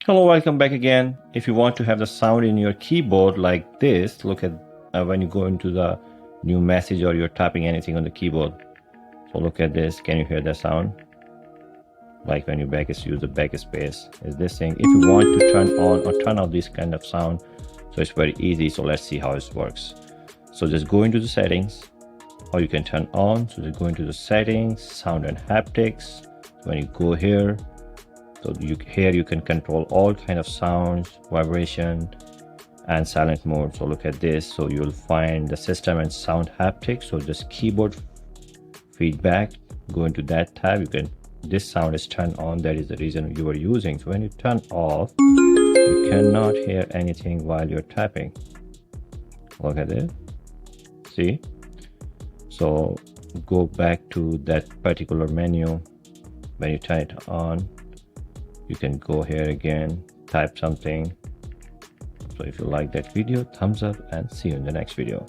Hello, welcome back again. If you want to have the sound in your keyboard like this, look at when you go into the new message or you're typing anything on the keyboard. So look at this. Can you hear the sound? Like when you use the backspace. Is this thing. If you want to turn on or turn off this kind of sound, so it's very easy. So let's see how it works. So just go into the settings, or you can turn on. So just go into the settings, sound and haptics. So when you go here, so here you can control all kind of sounds, vibration, and silent mode. So look at this. So you'll find the system and sound haptics. So just keyboard feedback. Go into that tab. You can. This sound is turned on. That is the reason you are using. So when you turn off, you cannot hear anything while you're tapping. Look at it. See. So go back to that particular menu. When you turn it on, you can go here again, type something. So if you like that video, thumbs up, and see you in the next video.